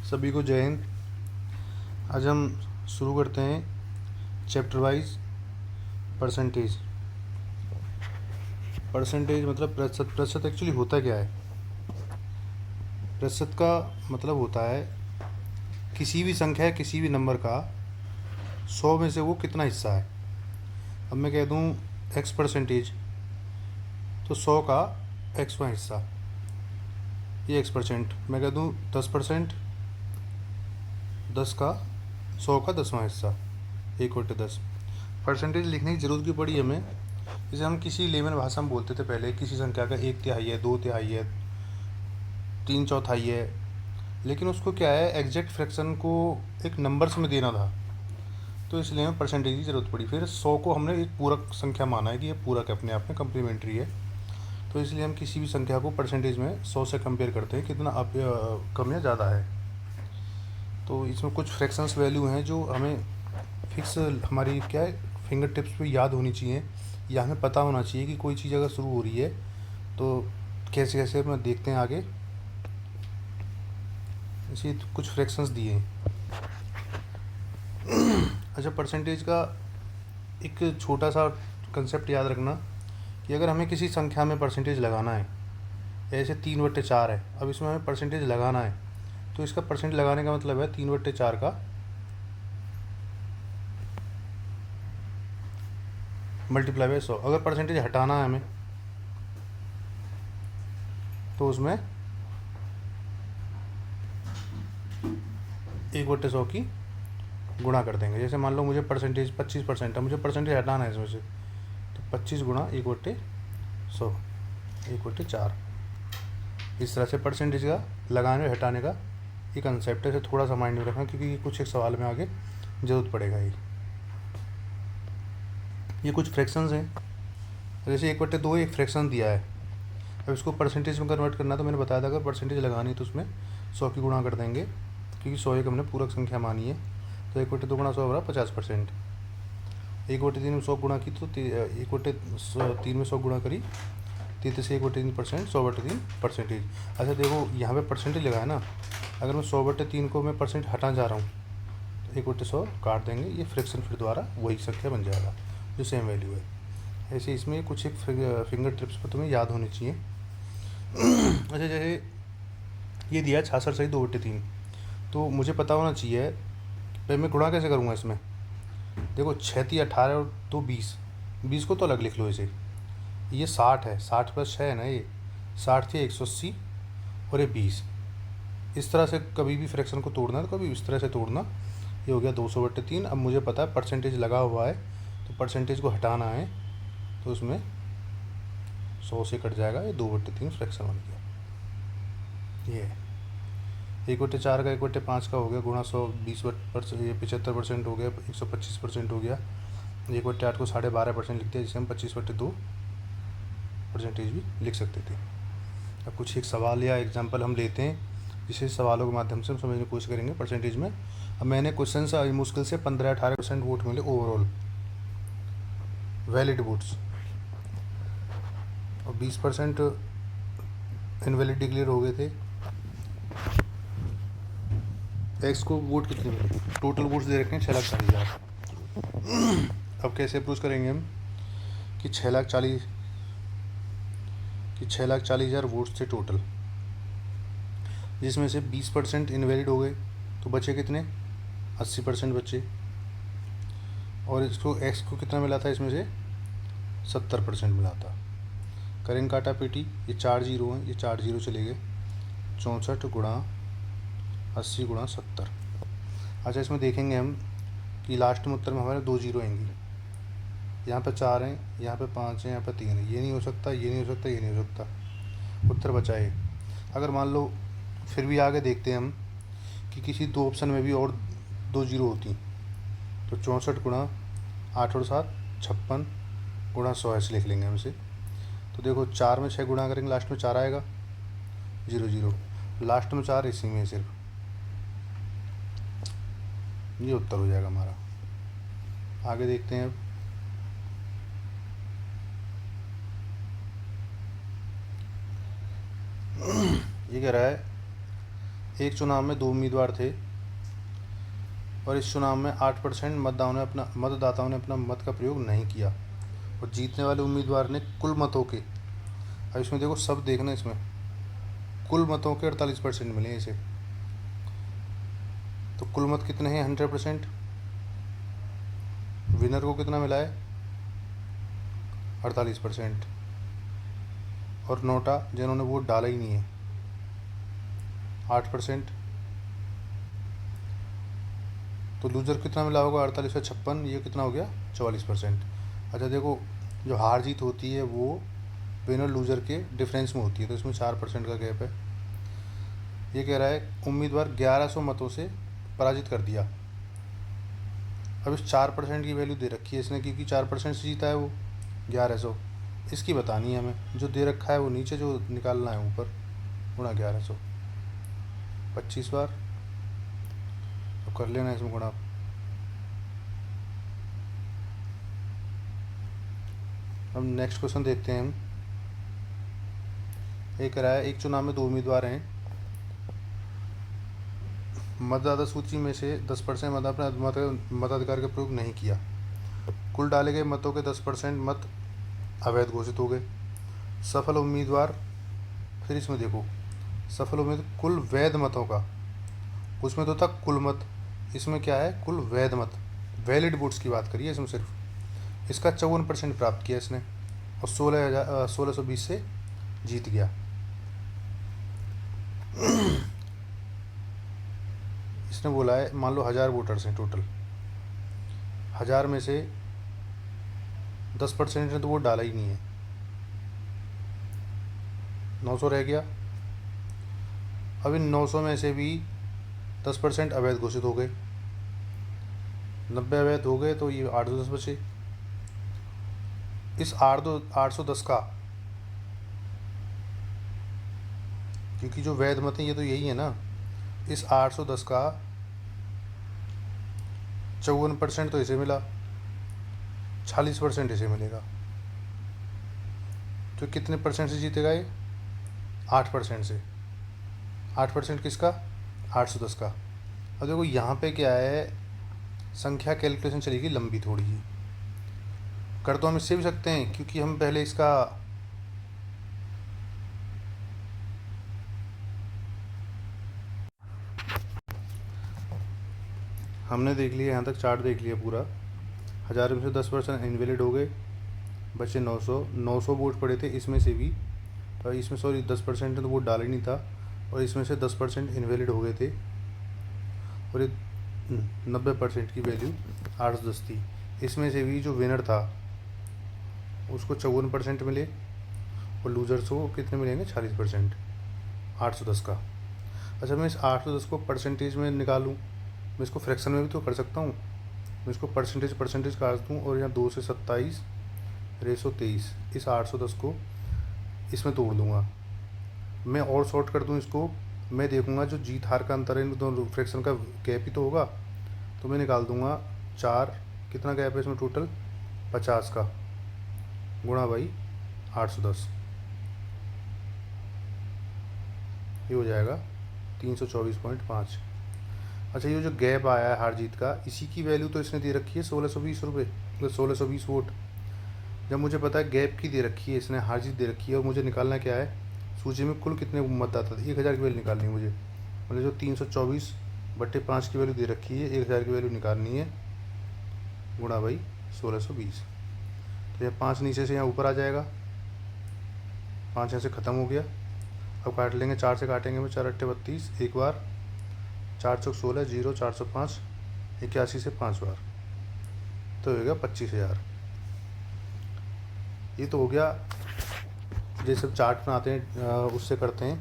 सभी को जय हिंद। आज हम शुरू करते हैं चैप्टर वाइज परसेंटेज। परसेंटेज मतलब प्रतिशत। प्रतिशत एक्चुअली होता क्या है? प्रतिशत का मतलब होता है किसी भी संख्या, किसी भी नंबर का 100 में से वो कितना हिस्सा है। अब मैं कह दूँ x परसेंटेज, तो 100 का x वां हिस्सा, ये x%। मैं कह दूँ 10%, 10 का 100 का 10वां हिस्सा, 1/10। परसेंटेज लिखने की ज़रूरत क्यों पड़ी हमें? जैसे हम किसी लेमन भाषा में बोलते थे पहले, किसी संख्या का 1/3 है, 2/3 है, 3/4 है, लेकिन उसको क्या है, एग्जैक्ट फ्रैक्शन को एक नंबर्स में देना था, तो इसलिए हमें परसेंटेज की ज़रूरत पड़ी। फिर 100 को हमने एक पूरक संख्या माना है कि ये पूरक अपने आप में कम्प्लीमेंट्री है, तो इसलिए हम किसी भी संख्या को परसेंटेज में 100 से कंपेयर करते हैं कितना कम या ज़्यादा है। तो इसमें कुछ फ्रैक्शंस वैल्यू हैं जो हमें फिक्स हमारी क्या है फिंगर टिप्स पे याद होनी चाहिए, या हमें पता होना चाहिए कि कोई चीज़ अगर शुरू हो रही है तो कैसे कैसे मैं देखते हैं आगे। इसी कुछ फ्रैक्शंस दिए हैं। अच्छा, परसेंटेज का एक छोटा सा कंसेप्ट याद रखना कि अगर हमें किसी संख्या में परसेंटेज लगाना है, ऐसे 3/4 है, अब इसमें हमें परसेंटेज लगाना है, तो इसका परसेंट लगाने का मतलब है 3/4 का मल्टीप्लाई बाय 100। अगर परसेंटेज हटाना है हमें, तो उसमें 1/100 की गुणा कर देंगे। जैसे मान लो मुझे परसेंटेज 25% है, मुझे परसेंटेज हटाना है इसमें से, तो 25 गुणा 1/100, 1/4। इस तरह से परसेंटेज का लगाने और हटाने का ये कंसेप्ट है। इसे थोड़ा सा माइंड में रखना, क्योंकि ये कुछ एक सवाल में आगे ज़रूरत पड़ेगा। ये कुछ फ्रैक्शंस हैं। जैसे 1/2 एक फ्रैक्शन दिया है, अब इसको परसेंटेज में कन्वर्ट करना, तो मैंने बताया था अगर परसेंटेज लगानी तो उसमें 100 की गुणा कर देंगे, क्योंकि 100 एक हमने पूरक संख्या मानी है। तो 1/2 गुणा 100 बराबर 50%। 1/3 में 100 गुणा की, तो 1/3 में 100 गुणा करी, 3 से 1/3%, 100/3 परसेंटेज। अच्छा देखो, यहाँ पे परसेंटेज लगा है ना, अगर मैं 100/3 को मैं परसेंट हटा जा रहा हूँ, तो 1/100 काट देंगे, ये फ्रैक्शन फिर दोबारा वही संख्या बन जाएगा जो सेम वैल्यू है। ऐसे इसमें कुछ एक फिंगर ट्रिप्स पर तुम्हें याद होनी चाहिए। अच्छा, जैसे ये दिया है 66 सही 2/3, तो मुझे पता होना चाहिए भाई मैं गुणा कैसे करूँगा इसमें। देखो 6 18 और 2 20, 20 को तो अलग लिख लो इसे। ये 60 है, 60 + 6 है ना, ये 60 थी 180, और ये 20। इस तरह से कभी भी फ्रैक्शन को तोड़ना तो कभी इस तरह से तोड़ना। ये हो गया 200/3। अब मुझे पता है परसेंटेज लगा हुआ है, तो परसेंटेज को हटाना है, तो उसमें 100 से कट जाएगा, ये 2/3 फ्रैक्शन बन गया। ये 1/4 का 1/5 का हो गया गुणा 100, 20%, ये 75% हो गया, 125% हो गया। 1/8 को 12.5% लिखते हैं, जिसे हम 25/2 परसेंटेज भी लिख सकते थे। अब कुछ एक सवाल या एग्जाम्पल हम लेते हैं, जिसे सवालों के माध्यम से हम समझने की कोशिश करेंगे परसेंटेज में। अब मैंने क्वेश्चन से मुश्किल से 15-18% वोट मिले ओवरऑल वैलिड वोट्स, और 20% इनवैलिड डिक्लेयर हो गए थे। एक्स को वोट कितने मिले? टोटल वोट्स दे रखे हैं 6,40,000। अब कैसे अप्रोच करेंगे हम कि 6,40,000 वोट्स थे टोटल, जिसमें से 20% इनवैलिड हो गए, तो बचे कितने? 80% बचे। और इसको एक्स को कितना मिला था? इसमें से 70% मिला था। करेंगे काटा पीटी, ये 4 जीरो हैं, ये 4 जीरो चले गए। 64 गुणा 80 गुणा 70। अच्छा, इसमें देखेंगे हम कि लास्ट में उत्तर में हमारे 2 जीरो आएंगी। यहाँ पे 4 हैं, यहाँ पे 5 हैं, यहाँ पे 3 है। ये नहीं हो सकता, ये नहीं हो सकता, ये नहीं हो सकता। उत्तर बचा है। अगर मान लो फिर भी आगे देखते हैं हम कि किसी 2 ऑप्शन में भी और 2 जीरो होती, तो 64 गुणा 8 और 7 56 गुणा 100 ऐसे लिख लेंगे हम इसे। तो देखो 4 में 6 गुणा करेंगे, लास्ट में 4 आएगा, 0 0, लास्ट में 4 इसी में सिर्फ, ये उत्तर हो जाएगा हमारा। आगे देखते हैं अब। ये कह रहा है एक चुनाव में 2 उम्मीदवार थे और इस चुनाव में 8% मतदाताओं ने अपना मत का प्रयोग नहीं किया और जीतने वाले उम्मीदवार ने कुल मतों के, अब इसमें देखो सब देखना, इसमें कुल मतों के 48% मिले इसे। तो कुल मत कितने हैं? 100%। विनर को कितना मिला है? 48%। और नोटा जिन्होंने वोट डाला ही नहीं है 8%। तो लूज़र कितना मिला होगा? 48 से 56, ये कितना हो गया? 44%। अच्छा देखो, जो हार जीत होती है वो विनर लूज़र के डिफरेंस में होती है, तो इसमें 4% का गैप है। ये कह रहा है उम्मीदवार 1100 मतों से पराजित कर दिया। अब इस 4% की वैल्यू दे रखी है इसने, क्योंकि 4% से जीता है वो 1100, इसकी बतानी है हमें। जो दे रखा है वो नीचे, जो निकालना है ऊपर, गुणा 1100 25 बार। तो कर लेना इसमें गुणा। अब नेक्स्ट क्वेश्चन देखते हैं हम। एक कह रहा है एक चुनाव में 2 उम्मीदवार हैं, मतदाता सूची में से 10% मताधिकार का प्रयोग नहीं किया। कुल डाले गए मतों के 10% मत अवैध घोषित हो गए। सफल उम्मीदवार, फिर इसमें देखो सफल उम्मीदवार कुल वैध मतों का, उसमें तो था कुल मत, इसमें क्या है? कुल वैध मत, वैलिड वोट्स की बात करिए इसमें सिर्फ। इसका 54% प्राप्त किया इसने और 1620 से जीत गया। इसने बोला है मान लो 1000 वोटर्स हैं टोटल, 1000 में से 10% ने तो वोट डाला ही नहीं है, 900 रह गया। अब इन 900 में से भी 10% अवैध घोषित हो गए, 90 अवैध हो गए, तो ये 810 बचे। इस 810 का, क्योंकि जो वैध मत हैं ये तो यही है ना, इस 810 का 54% तो इसे मिला, 40% इसे मिलेगा। तो कितने परसेंट से जीतेगा ये? 8% से। 8% किसका? 810 का। अब देखो यहाँ पे क्या है, संख्या कैलकुलेशन चलेगी लंबी थोड़ी ही, कर तो हम इससे भी सकते हैं, क्योंकि हम पहले इसका हमने देख लिया, यहाँ तक चार्ट देख लिया पूरा। 1000 में से 10% इनवैलिड हो गए, बचे 900 वोट पड़े थे इसमें से भी, इसमें सॉरी 10% ने तो वोट डाला ही नहीं था, और इसमें से 10% इनवैलिड हो गए थे, और ये 90% की वैल्यू 810 थी। इसमें से भी जो विनर था उसको 54% मिले और लूजर्स को कितने मिलेंगे? 40%, 810 का। अच्छा मैं इस 810 को परसेंटेज में निकालूं, मैं इसको फ्रैक्शन में भी तो कर सकता हूँ। मैं इसको परसेंटेज काट दूँ और यहाँ 2 से 27 रेसो 23, इस 810 को इसमें तोड़ दूँगा। मैं और शॉर्ट कर दूँ इसको, मैं देखूँगा जो जीत हार का अंतर है इन दोनों फ्रैक्शन का गैप ही तो होगा, तो मैं निकाल दूँगा 4, कितना गैप है इसमें टोटल? 50 का, गुणा बाई 810, ये हो जाएगा 324.5। अच्छा ये जो गैप आया है हार जीत का, इसी की वैल्यू तो इसने दे रखी है 1620 रुपये, मतलब 1620 वोट। जब मुझे पता है गैप की दे रखी है इसने, हार जीत दे रखी है, और मुझे निकालना क्या है? सूची में कुल कितने मतदाता थे, 1000 की वैल्यू निकालनी है मुझे। मतलब जो 324/5 की वैल्यू दे रखी है, 1000 की वैल्यू निकालनी है, गुणा भाई 1620। तो यह 5 नीचे से यहाँ ऊपर आ जाएगा, 5 यहाँ से ख़त्म हो गया। अब काट लेंगे, 4 से काटेंगे में, 4 8 32, एक बार, 4 चौक 16, 0 405, 81 से 5 बार, तो हो गया 25,000। ये तो हो गया जैसे चार्ट बनाते हैं उससे करते हैं।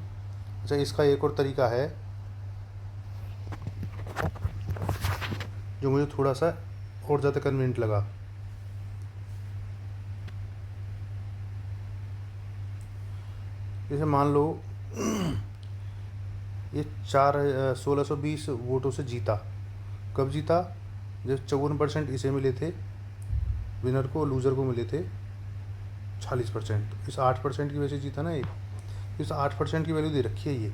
अच्छा इसका एक और तरीका है जो मुझे थोड़ा सा और ज़्यादा कन्वीनियंट लगा। जैसे मान लो ये 1620 वोटों से जीता। कब जीता? जब 54% इसे मिले थे विनर को, लूज़र को मिले थे 40%। इस 8% की वजह से जीता ना ये, इस 8% की वैल्यू दे रखी है ये।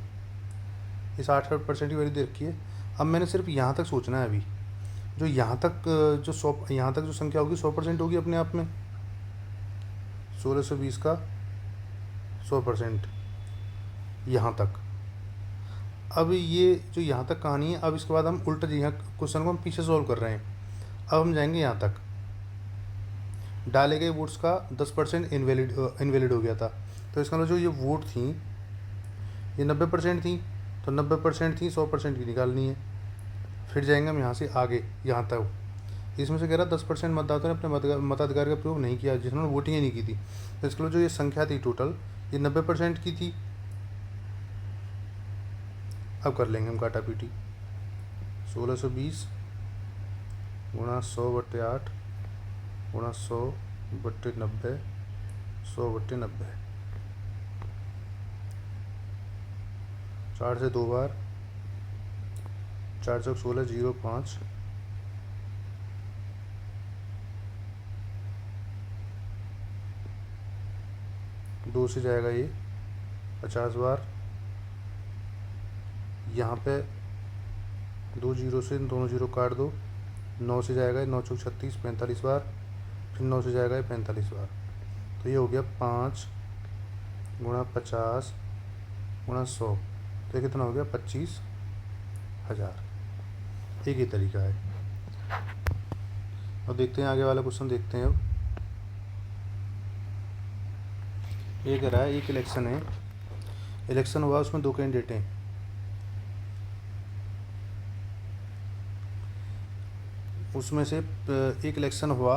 इस 8% की वैल्यू दे रखी है। अब मैंने सिर्फ यहाँ तक सोचना है। अभी जो यहाँ तक जो 100 यहाँ तक जो संख्या होगी 100% होगी अपने आप में। 1620 का 100% यहाँ तक। अब ये जो यहाँ तक कहानी है, अब इसके बाद हम उल्टा यहाँ क्वेश्चन को हम पीछे सॉल्व कर रहे हैं। अब हम जाएंगे यहाँ तक। डाले गए वोट्स का 10% इनवैलिड हो गया था, तो इसका मतलब जो ये वोट थी ये 90% थी, तो 90% थी 100% की निकालनी है। फिर जाएंगे हम यहाँ से आगे यहाँ तक। इसमें से कह रहा 10% मतदाताओं ने अपने मताधिकार का प्रयोग नहीं किया, जिन्होंने वोटिंग ही नहीं की थी। तो इसके लिए जो ये संख्या थी टोटल, ये 90% की थी। अब कर लेंगे हम काटा पीटी। 1620 गुणा 100/8 गुणा 100/90 100/90। 4 से 2 बार, 4 चौक 16 0 5 2 से जाएगा ये 50 बार। यहाँ पे 2 जीरो से दोनों जीरो काट दो, 9 से जाएगा 9 चौक 36 45 बार, फिर 9 से जाएगा 45 बार। तो ये हो गया 5 गुणा 50 गुणा 100, तो ये कितना हो गया 25,000। एक ही तरीका है। अब देखते हैं आगे वाला क्वेश्चन देखते हैं। अब ये कह रहा है एक इलेक्शन है, इलेक्शन हुआ, उसमें 2 कैंडिडेट हैं। उसमें से एक इलेक्शन हुआ,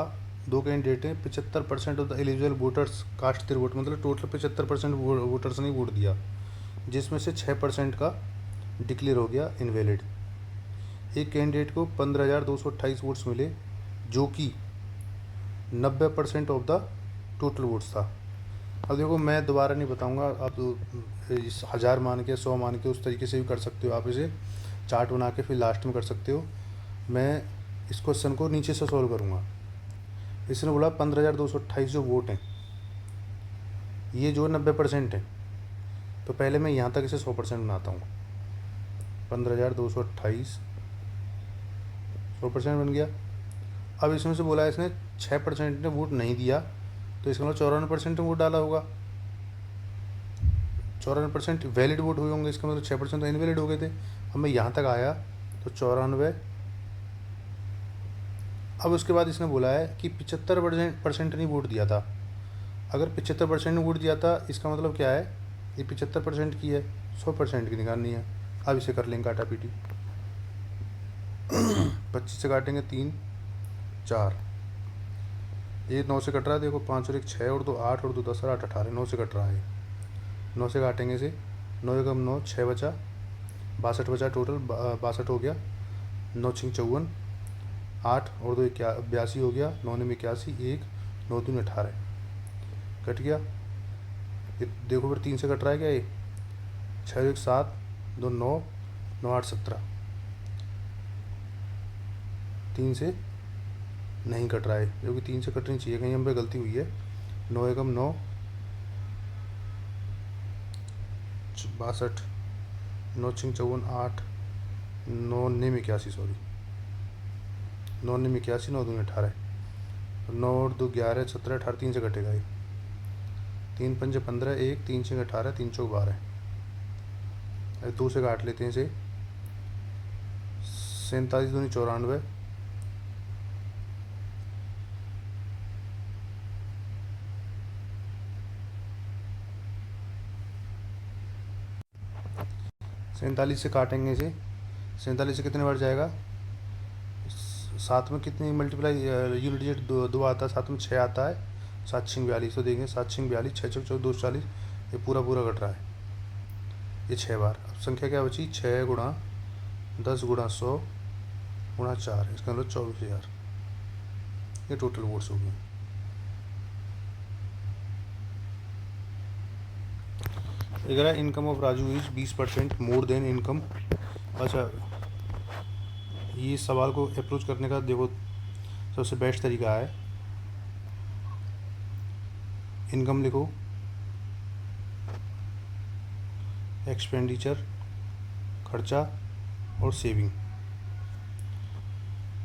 2 कैंडिडेट हैं, 75% of the eligible voters cast their vote, मतलब टोटल 75% वोटर्स ने वोट दिया, जिसमें से 6% का डिक्लेयर हो गया इनवैलिड। एक कैंडिडेट को 15,228 वोट्स मिले, जो कि 90% ऑफ द टोटल वोट्स था। अब देखो मैं दोबारा नहीं बताऊंगा, आप 1000 मान के 100 मान के उस तरीके से भी कर सकते हो, आप इसे चार्ट बना के फिर लास्ट में कर सकते हो। मैं इस क्वेश्चन को नीचे से सॉल्व करूंगा। इसने बोला 15,228 जो वोट हैं, ये जो 90% है, तो पहले मैं यहाँ तक इसे 100% बनाता हूँ। 15,228 100% बन गया। अब इसमें से बोला इसने 6% ने वोट नहीं दिया, तो इसका मतलब 94% वोट डाला होगा। 94% वैलिड वोट हुए होंगे, इसका मतलब 6% तो इनवैलिड हो गए थे। अब मैं यहाँ तक आया तो 94। अब उसके बाद इसने बोला है कि 75% ने वोट दिया था। अगर 75% ने वोट दिया था, इसका मतलब क्या है, ये 75% की है, 100% की निकालनी है। अब इसे कर लेंगे काटा पीटी। 25 से काटेंगे 3 4, ये 9 से कट रहा है, देखो 5 और 1 6 और 2 8 और 2 10 और 8 18, 9 से कट रहा है। 9 से काटेंगे इसे, 9 एकम 9 6 बचा, 62 बचा, टोटल 62 हो गया। 9 6 54, 8 और 2 82 हो गया, 9 9 81, 1 9 3 18 कट गया। ये देखो फिर 3 से कट रहा है क्या, ये 6 1 7 2 9 9 8 17, 3 से नहीं कट रहा है, क्योंकि 3 से कटनी चाहिए, कहीं हम पे गलती हुई है। 9 एकम 9 62, 9 6 54 8 9 9 81, सॉरी 9 9 81, 9 2 18, 9 और 2 11 17 18, 3 से कटेगा ये। 3 5 15, 1 3 6 18, 3 चौक 12, 2 से काट लेते हैं इसे। 47 दूनी 94, 47 से काटेंगे इसे। 47 से कितने बार जाएगा, 7 में कितनी मल्टीप्लाई यूनिट डिजिट 2 आता है, 7 में 6 आता है, 7 6 42, तो देंगे 7 6 42, 6 चौक 2 40, ये पूरा कट रहा है, ये 6 बार। अब संख्या क्या बची, 6 गुणा 10 गुणा 100 गुणा 4, इसका मतलब 24,000, ये टोटल वोट्स हो गए। अगर income of Raju is 20% more than income. अच्छा, ये सवाल को अप्रोच करने का देखो सबसे बेस्ट तरीका है, इनकम लिखो, एक्सपेंडिचर खर्चा और सेविंग।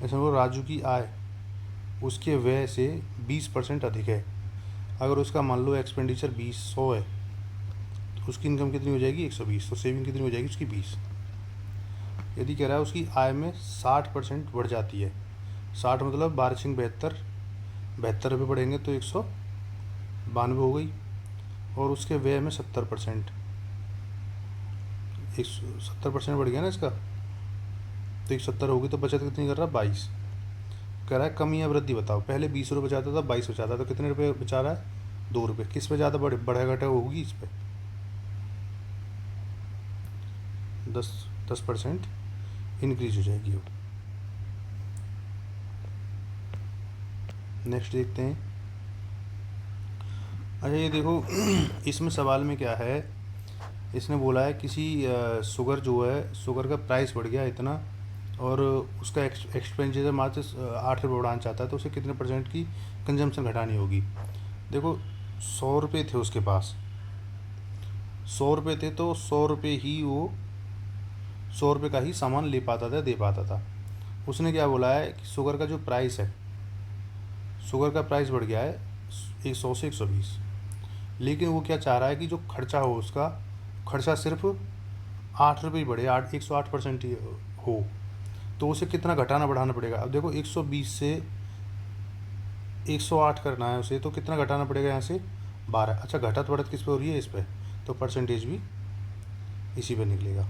ऐसे वो राजू की आय उसके व्यय से 20% अधिक है। अगर उसका मान लो एक्सपेंडिचर 100 है तो उसकी इनकम कितनी हो जाएगी 120, तो सेविंग कितनी हो जाएगी उसकी 20। यदि कह रहा है उसकी आय में 60% बढ़ जाती है, 60 मतलब 12×72 रुपये बढ़ेंगे तो 192 हो गई, और उसके व्यय में 70%, 70% बढ़ गया ना इसका, तो 170 होगी, तो बचत कितनी कर रहा है 22। कह रहा है कमी या वृद्धि बताओ। पहले 20 रुपये बचाता था, 22 बचाता, तो कितने रुपये बचा रहा है 2 रुपये। किस पे ज़्यादा बढ़े घटे होगी इस पर 10% इंक्रीज हो जाएगी। अब नेक्स्ट देखते हैं। अच्छा ये देखो इसमें सवाल में क्या है, इसने बोला है किसी शुगर जो है, शुगर का प्राइस बढ़ गया इतना और उसका एक्सपेंडिचर मात्र 8 रुपये बढ़ाना चाहता है, तो उसे कितने % की कंजम्पशन घटानी होगी। देखो 100 रुपये थे उसके पास, 100 रुपये थे, तो 100 रुपये ही वो 100 रुपये का ही सामान ले पाता था, दे पाता था। उसने क्या बोला है कि शुगर का जो प्राइस है, शुगर का प्राइस बढ़ गया है 100 से 120, लेकिन वो क्या चाह रहा है कि जो खर्चा हो उसका खर्चा सिर्फ 8 रुपये ही बढ़े, 108% ही हो, तो उसे कितना घटाना बढ़ाना पड़ेगा। अब देखो 120 से 108 करना है उसे, तो कितना घटाना पड़ेगा यहाँ से 12। अच्छा घटत बढ़त किस पे हो रही है, इस पे, तो परसेंटेज भी इसी पे निकलेगा।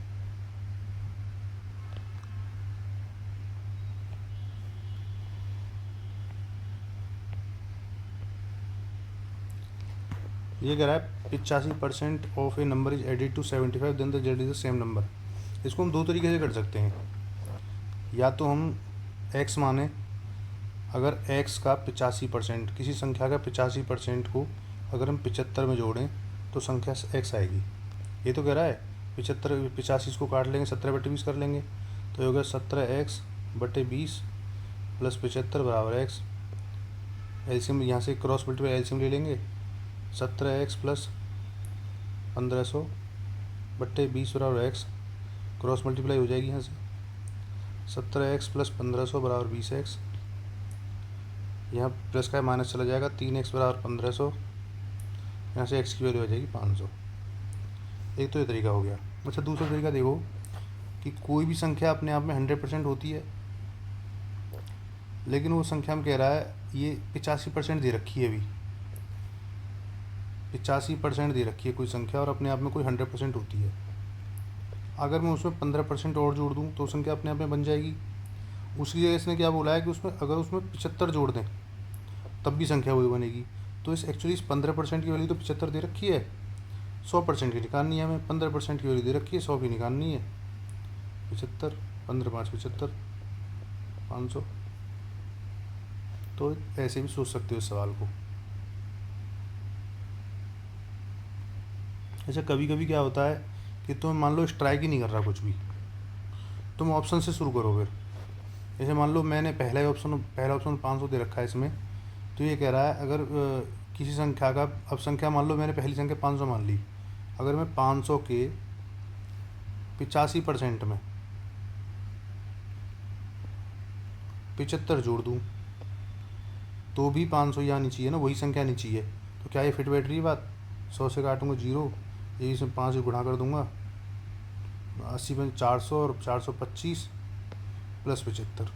ये कह रहा है 85% of a number is added to 75 then the Z is the same number. इसको हम दो तरीके से कर सकते हैं, या तो हम x माने, अगर x का 85%, किसी संख्या का 85% को अगर हम 75 में जोड़ें तो संख्या x आएगी। ये तो कह रहा है 85 इसको काट लेंगे, 17/20 कर लेंगे, तो ये होगा 17x/20 प्लस 75 बराबर x। एलसीएम यहाँ से क्रॉस मल्टीप्लाई एलसीएम ले लेंगे, 17x प्लस 1500/20 बराबर x, क्रॉस मल्टीप्लाई हो जाएगी यहाँ से, 17x प्लस 1500 बराबर 20x, यहाँ प्लस का माइनस चला जाएगा, 3x बराबर 1500, यहाँ से x की वैल्यू आ जाएगी 500। एक तो ये तरीका हो गया। अच्छा दूसरा तरीका देखो कि कोई भी संख्या अपने आप में 100% होती है, लेकिन वो संख्या में कह रहा है ये 85% दे रखी है, अभी 85% दे रखी है कोई संख्या, और अपने आप में कोई 100% होती है। अगर मैं उसमें 15% और जोड़ दूँ तो संख्या अपने आप में बन जाएगी। उसकी जगह इसने क्या बोला है कि उसमें अगर उसमें 75 जोड़ दें तब भी संख्या वही बनेगी। तो इस एक्चुअली इस 15% की वैल्यू तो 75 दे रखी है, 100% की निकालनी है हमें, 15% की वैल्यू दे रखी है, 100 की निकालनी है। 75, 15×5 75, 500। तो ऐसे भी सोच सकते हो इस सवाल को। अच्छा कभी कभी क्या होता है कि तुम मान लो स्ट्राइक ही नहीं कर रहा कुछ भी, तुम ऑप्शन से शुरू करो। फिर जैसे मान लो मैंने पहला ऑप्शन 500 दे रखा है इसमें, तो ये कह रहा है अगर किसी संख्या का, अब संख्या मान लो मैंने पहली संख्या 500 मान ली, अगर मैं 500 के 85% में 75 जोड़ दूँ तो भी 500 ही आनी चाहिए ना, वही संख्या आनी चाहिए। तो क्या ये फिट बैठ रही है बात। 100 से काटूंगा 0, यही से 5 से गुणा कर दूंगा, 80 में 400 और 425 प्लस 75,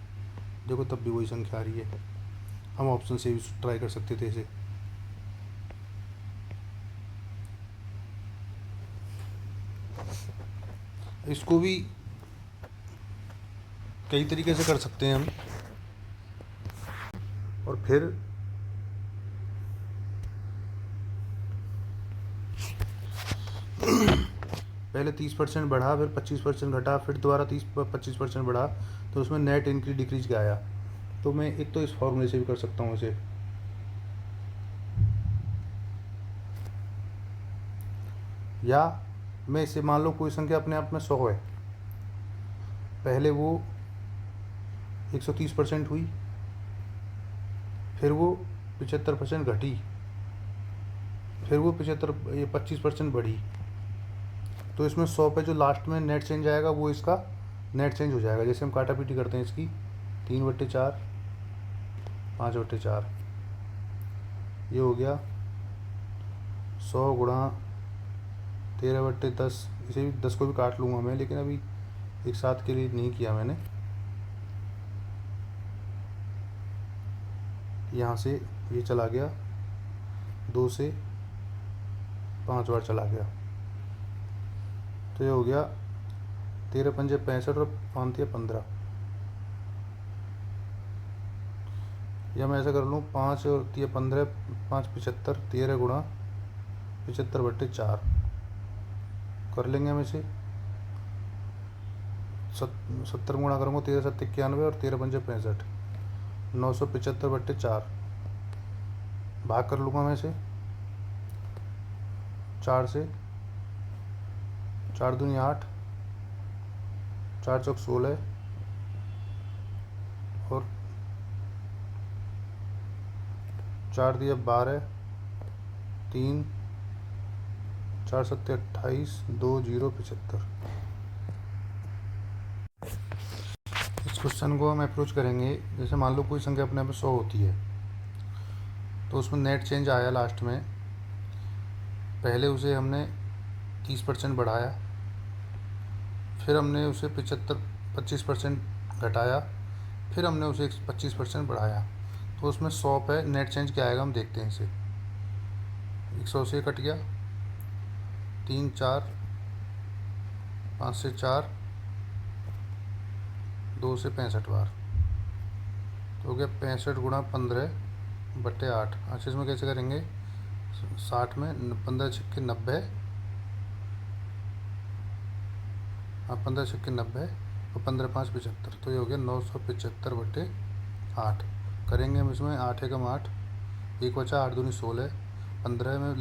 देखो तब भी वही संख्या आ रही है। हम ऑप्शन से भी ट्राई कर सकते थे इसे। इसको भी कई तरीके से कर सकते हैं हम, और फिर पहले 30% बढ़ा, फिर 25% घटा, फिर दोबारा 25% बढ़ा, तो उसमें नेट इंक्रीज डिक्रीज क्या आया। तो मैं एक तो इस फॉर्मूले से भी कर सकता हूँ इसे, या मैं इसे मान लो कोई संख्या अपने आप में 100 है, पहले वो 130% हुई, फिर वो 75% घटी, फिर वो 25% बढ़ी, तो इसमें 100 पे जो लास्ट में नेट चेंज आएगा वो इसका नेट चेंज हो जाएगा। जैसे हम काटा पीटी करते हैं इसकी 3/4 5/4 ये हो गया 100 गुणा 13/10। इसे भी 10 को भी काट लूँगा मैं, लेकिन अभी एक साथ के लिए नहीं किया मैंने। यहाँ से ये चला गया 2 से 5 बार चला गया, तो ये हो गया 13×5 = 65 और 5×3 = 15। या मैं ऐसा कर लूँ 5 और 3 = 15, 5 × 75, 13 गुणा 75/4 कर लेंगे हम इसे। 70 गुणा करूँगा 13 × 7 = 91 और 13×5 = 65, 975/4 भाग कर लूँगा मैं इसे 4 से। 4 दूनी 8, 4 चौक 16 और 4 दिया 12, 3 4 7 28, 2 0 75। इस क्वेश्चन को हम अप्रोच करेंगे। जैसे मान लो कोई संख्या अपने आप 100 होती है, तो उसमें नेट चेंज आया लास्ट में। पहले उसे हमने 30% बढ़ाया, फिर हमने उसे 25% घटाया, फिर हमने उसे 25% बढ़ाया, तो उसमें 100 पे नेट चेंज क्या आएगा हम देखते हैं इसे। 100 से कट गया 3 4, 5 से 4, 2 से 65 बार, तो हो गया 65 गुणा 15/8। अच्छा, इसमें कैसे करेंगे? 60 में 15 × 90, 15 × 90 और 15 × 5 = 75, तो ये हो गया 975/8। करेंगे हम इसमें 8 × 8, 1 बचा, 8 दूनी 16, 15 में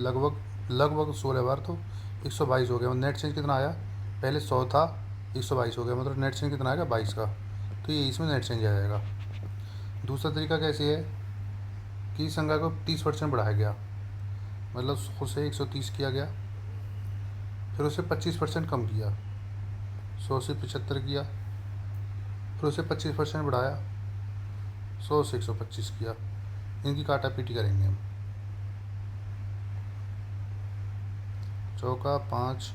लगभग 16 बार, तो 122 हो गया। नेट चेंज कितना आया? पहले 100 था, 122 हो गया, मतलब नेट चेंज कितना आएगा? 22 का। तो ये इसमें नेट चेंज आ जाएगा। दूसरा तरीका कैसे है कि संख्या को 30% बढ़ाया गया, मतलब 100 से 130 किया गया, फिर उसे 25% कम किया, 100 से 75 किया, फिर उसे 25% बढ़ाया, 100 से 125 किया। इनकी काटा पीटी करेंगे हम। चौका 5,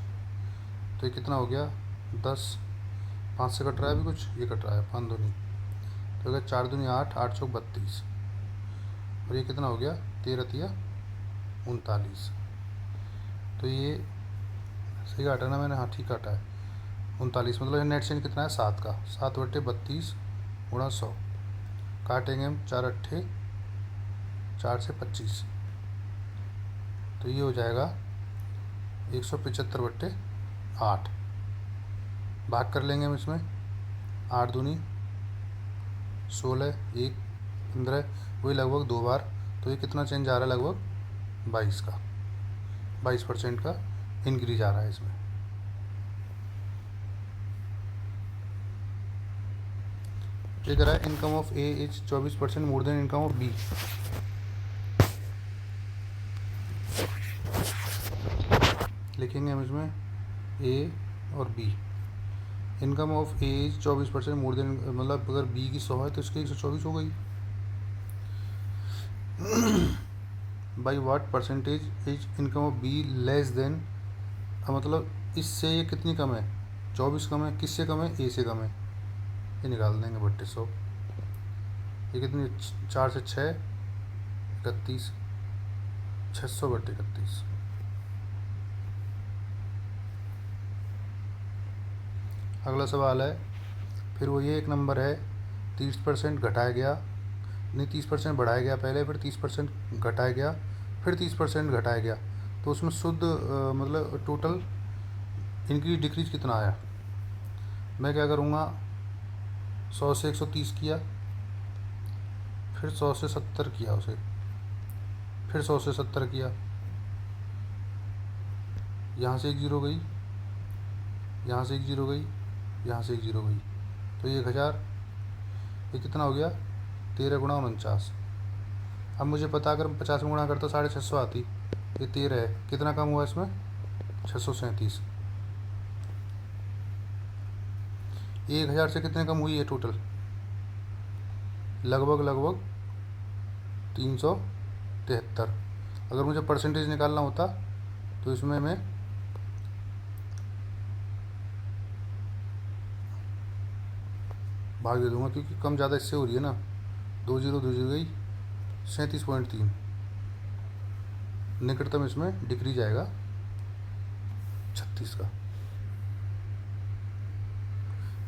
तो ये कितना हो गया? 10, 5 से कट रहा है अभी कुछ, ये कट रहा है 5 दूनी, तो हो गया 4 दूनी 8, 8 चौक 32, और ये कितना हो गया? 13 × 3 = 39। तो ये सही काटा ना मैंने? हाँ, ठीक काटा है। 39, मतलब नेट चेंज कितना है? 7 का। 7/32 गुणा 100 काटेंगे हम 4 8 4 से 25, तो ये हो जाएगा 175/8। भाग कर लेंगे हम इसमें। 8 दूनी 16, 1 15, वही लगभग 2 बार, तो ये कितना चेंज आ रहा है? लगभग 22 का, 22% का इंक्रीज आ रहा है इसमें। ये कह रहा है income of A is 24% more than income of B. लिखेंगे हम इसमें ए और B. Income of A is 24% more than, मतलब अगर बी की 100 है तो इसकी 124 हो गई। By what percentage is income of be less than, मतलब इससे ये कितनी कम है? 24 कम है। किससे कम है? ए से कम है। ये निकाल देंगे 3200। ये कितनी? 4 से 6 31, 600/31। अगला सवाल है, फिर वो ये एक नंबर है 30% घटाया गया, नहीं 30% बढ़ाया गया पहले, फिर 30% घटाया गया, फिर 30% घटाया गया, तो उसमें शुद्ध मतलब टोटल इंक्रीज डिक्रीज कितना आया? मैं क्या करूँगा, 100 से 130 किया, फिर 100 से 70 किया उसे, फिर 100 से 70 किया, यहाँ से 1 0 गई, यहाँ से 1 0 गई, यहाँ से 1 0 गई, तो ये 1000। ये कितना हो गया? 13 गुणा 49। अब मुझे पता, अगर 50 में गुणा करता 650 आती, ये 13 है, कितना कम हुआ इसमें? 637। 1000 से कितने कम हुई है टोटल? लगभग 373। अगर मुझे परसेंटेज निकालना होता तो इसमें मैं भाग दे दूंगा, क्योंकि कम ज़्यादा इससे हो रही है ना। 2 जीरो गई 37.3। निकटतम इसमें डिक्रीज आएगा 36 का।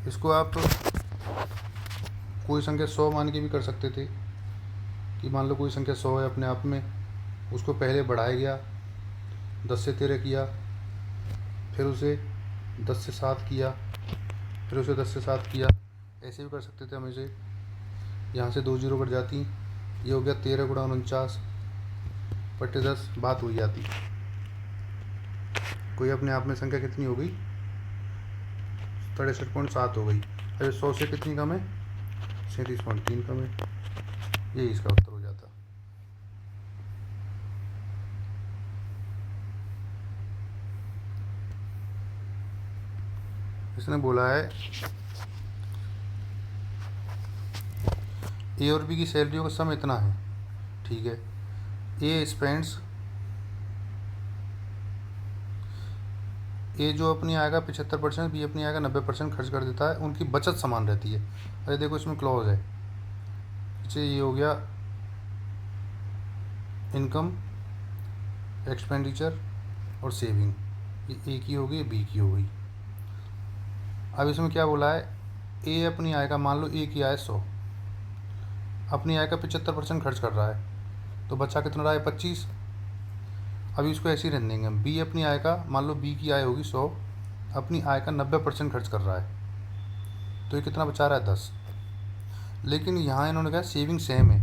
इसको आप कोई संख्या 100 मान के भी कर सकते थे, कि मान लो कोई संख्या 100 है अपने आप में, उसको पहले बढ़ाया गया, 10 से 13 किया, फिर उसे 10 से 7 किया, फिर उसे 10 से 7 किया। ऐसे भी कर सकते थे हम इसे। यहाँ से 2 जीरो कट जाती, ये हो गया 13 गुणा 49 बटे 10, बात हो जाती। कोई अपने आप में संख्या कितनी हो गई? 63.7 हो गई। अरे 100 से कितनी कम है? 37.3 कम है। यही इसका उत्तर हो जाता। इसने बोला है ए और बी की सैलरियों का सम इतना है, ठीक है। ए स्पेंड्स, ए जो अपनी आएगा 75%, बी अपनी आएगा 90% खर्च कर देता है, उनकी बचत समान रहती है। अरे देखो इसमें क्लॉज है, अच्छा ये हो गया इनकम, एक्सपेंडिचर और सेविंग, ये ए की हो गई, बी की हो गई। अब इसमें क्या बोला है? ए अपनी आय का, मान लो ए की आय 100, अपनी आय का 75% खर्च कर रहा है, तो बचा कितना रहा है? 25। अभी इसको ऐसे ही रहने देंगे हम। बी अपनी आय का, मान लो बी की आय होगी 100, अपनी आय का 90% खर्च कर रहा है, तो ये कितना बचा रहा है? 10। लेकिन यहाँ इन्होंने कहा सेविंग सेम है।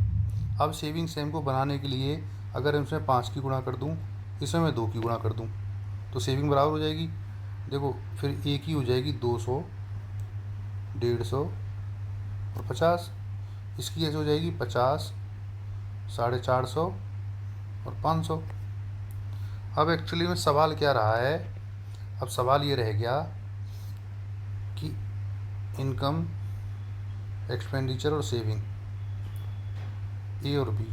अब सेविंग सेम को बनाने के लिए अगर इसमें 5 की गुणा कर दूँ, इसमें मैं 2 की गुणा कर दूँ, तो सेविंग बराबर हो जाएगी। देखो फिर ए की हो जाएगी 200, 150 और 50। इसकी ऐसे हो जाएगी 50, 450 और 500। अब एक्चुअली में सवाल क्या रहा है? अब सवाल ये रह गया कि इनकम, एक्सपेंडिचर और सेविंग, ए और बी,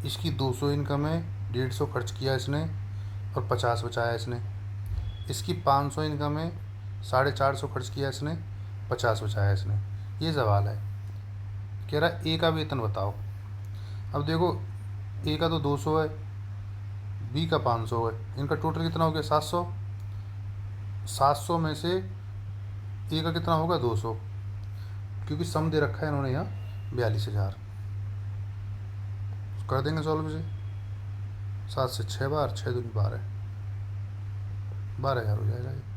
इसकी 200 इनकम है, 150 खर्च किया इसने और 50 बचाया इसने। इसकी 500 इनकम है, 450 खर्च किया इसने, 50 बचाया इसने। ये सवाल है। कह रहा ए का वेतन बताओ। अब देखो ए का तो 200 है, बी का 500 है, इनका टोटल कितना हो गया? 700। 700 में से ए का कितना होगा? 200, क्योंकि सम दे रखा है इन्होंने यहाँ 42,000। कर देंगे सॉल्व इसे। 7 से 6 बार, 6 दूनी 12, 12,000 हो जाएगा ये।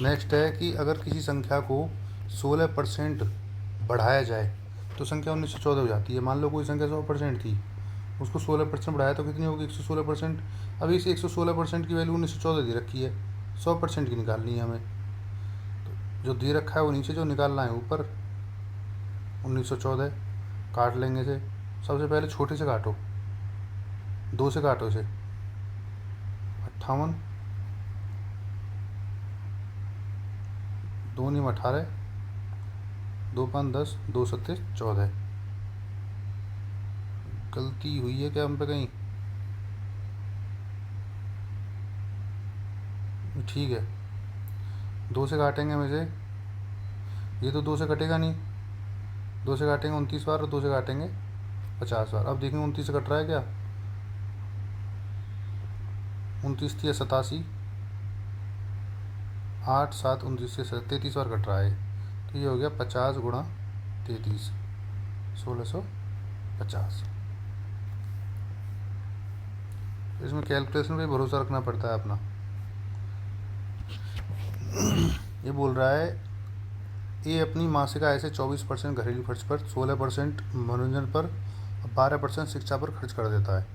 नेक्स्ट है कि अगर किसी संख्या को 16% बढ़ाया जाए तो संख्या 1914 हो जाती है। मान लो कोई संख्या 100% थी, उसको 16% बढ़ाया तो कितनी होगी? 116%। अभी इस 116% की वैल्यू 1914 दे रखी है, 100% की निकालनी है हमें। तो जो दे रखा है वो नीचे, जो निकालना है ऊपर। 1914 काट लेंगे इसे। सबसे पहले छोटे से काटो, 2 से काटो इसे। 58, 2 नीम 18, 2 5 10, 2 7 14। गलती हुई है क्या हम पे कहीं? ठीक है, 2 से काटेंगे हम इसे। ये तो 2 से कटेगा नहीं, 2 से काटेंगे 29 बार और 2 से काटेंगे 50 बार। अब देखेंगे 29 से कट रहा है क्या? 29 थी 87, 8 7 29 से 33 बार कट रहा है। तो ये हो गया 50 गुणा 33, 1650। इसमें कैलकुलेशन पे भरोसा रखना पड़ता है अपना। ये बोल रहा है ए अपनी मासिक आय से 24% घरेलू खर्च पर, 16% मनोरंजन पर और 12% शिक्षा पर खर्च कर देता है,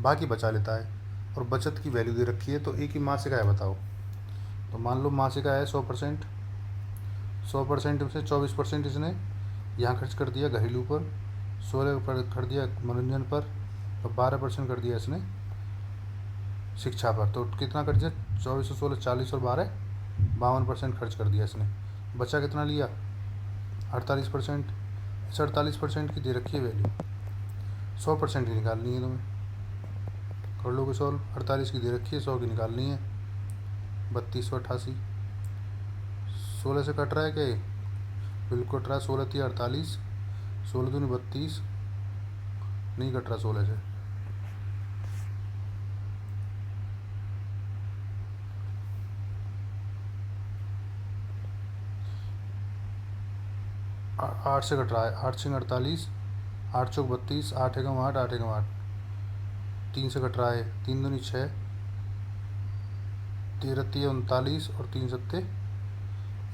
बाकी बचा लेता है और बचत की वैल्यू दे रखी है। तो ए की मासिक आय बताओ। तो मान लो मासिक आय है 100%, 100% में से 24% इसने यहाँ खर्च कर दिया घरेलू पर, 16 पर कर दिया मनोरंजन पर और 12% कर दिया इसने शिक्षा पर। तो कितना कर दिया, 24 और 16 40 और 12 52% खर्च कर दिया इसने। बचा कितना लिया, 48%। इस 48% की दे रखी है वैल्यू, 100% की निकालनी है तुम्हें। कर लोगे सॉल्व, 48 की दे रखी है, 100 की निकालनी है। 3288 16 से कट रहा है क्या ये, बिल्कुल कट रहा है। 16 थी 48, 16 दूनी 32, नहीं कट रहा 16 से। आठ से कट रहा है, 8 6 48, 8 चौक 32, 8 एकम 8, 8 एकम 8, 3 से कट रहा है, 3 दूनी 6, 13 3 39 और 3 सत्ते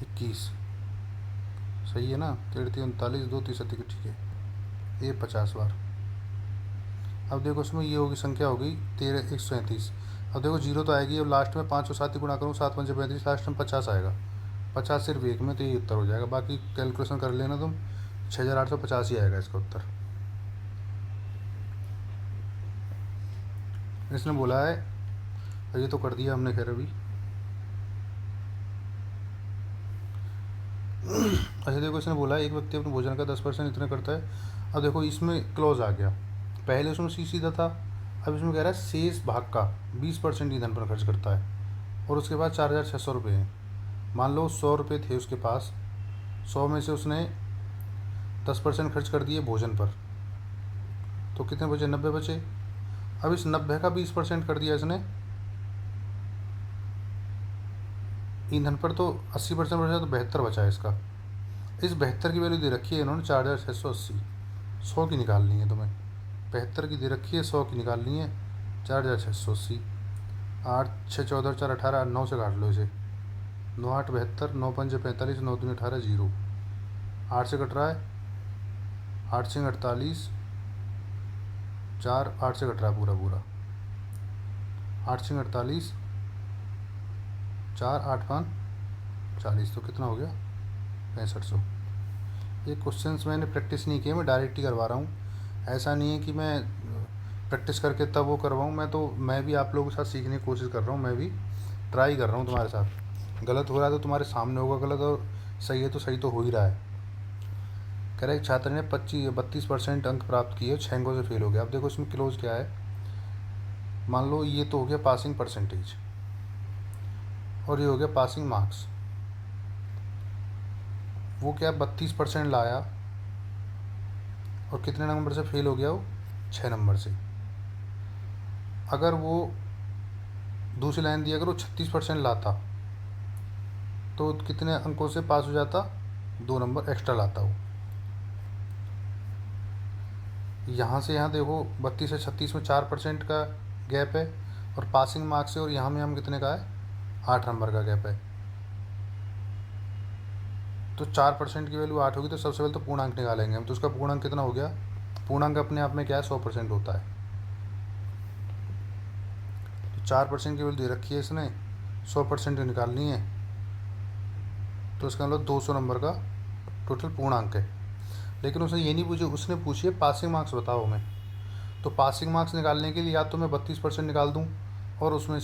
21, सही है ना। 13 3 39, 2 3 सत्ते, ठीक है। ये 50 बार। अब देखो इसमें ये होगी संख्या होगी 13 137। अब देखो जीरो तो आएगी, अब लास्ट में 5 और 7 गुणा करूँ, 7 5 35, लास्ट में 50 आएगा। 50 सिर्फ एक में, तो ये उत्तर हो जाएगा। बाकी कैलकुलेशन कर लेना तुम, 6850 ही आएगा इसका उत्तर। इसने बोला है, ये तो कर दिया हमने खैर अभी। अच्छा देखो, इसने बोला है एक व्यक्ति अपने भोजन का 10% इतना करता है। अब देखो इसमें क्लोज आ गया, पहले उसमें सी सीधा था, अब इसमें कह रहा है शेष भाग का 20% ईंधन पर खर्च करता है, और उसके बाद 4600 रुपये हैं। मान लो 100 रुपये थे उसके पास, 100 में से उसने 10% खर्च कर दिए भोजन पर, तो कितने बचे, 90 बचे। अब इस 90 का 20% कर दिया इसने ईंधन पर, तो 80% बचा, तो 72 बचा है इसका। इस 72 की वैल्यू दे रखी है इन्होंने 4680, 100 की निकालनी है तुम्हें। 72 की दे रखी है, 100 की निकालनी है, 4680। 8 6 14 4 18, 9 से काट लो इसे, 9 8 72, 9 5 45, 9 2 18, 0। 8 से कट रहा है, 8 6 48, 4 8 से कट रहा है पूरा पूरा, 8 6 48, 4 8 5 40, तो कितना हो गया, 6500। ये क्वेश्चंस मैंने प्रैक्टिस नहीं किए, मैं डायरेक्ट ही करवा रहा हूँ। ऐसा नहीं है कि मैं प्रैक्टिस करके तब वो करवाऊँ, मैं भी आप लोगों के साथ सीखने की कोशिश कर रहा हूँ, मैं भी ट्राई कर रहा हूँ तुम्हारे साथ। गलत हो रहा है तो तुम्हारे सामने होगा गलत, और सही है तो सही तो हो ही रहा है। कह रहा है एक छात्र ने 32% अंक प्राप्त किए, 6 अंकों से फेल हो गया। अब देखो इसमें क्लोज क्या है, मान लो ये तो हो गया पासिंग परसेंटेज, और ये हो गया पासिंग मार्क्स। वो क्या 32% लाया, और कितने नंबर से फेल हो गया वो, 6 नंबर से। अगर वो दूसरी लाइन दी, अगर वो 36% लाता तो कितने अंकों से पास हो जाता, 2 नंबर एक्स्ट्रा लाता वो। यहाँ से यहाँ देखो 32 से 36 में 4% का गैप है, और पासिंग मार्क्स से और यहाँ में हम कितने का है, 8 नंबर का गैप है। तो 4% की वैल्यू 8 होगी, तो सबसे पहले तो पूर्णांक निकालेंगे हम। तो उसका पूर्णांक कितना हो गया, पूर्णांक अपने आप में क्या है, 100% होता है। तो 4% की वैल्यू दे रखी है इसने, 100% निकालनी है, तो इसका मतलब 200 नंबर का टोटल पूर्णांक है। लेकिन उसने ये नहीं पूछे, उसने पूछी है पासिंग मार्क्स बताओ हमें। तो पासिंग मार्क्स निकालने के लिए या तो मैं 32% निकाल दूँ, और उसमें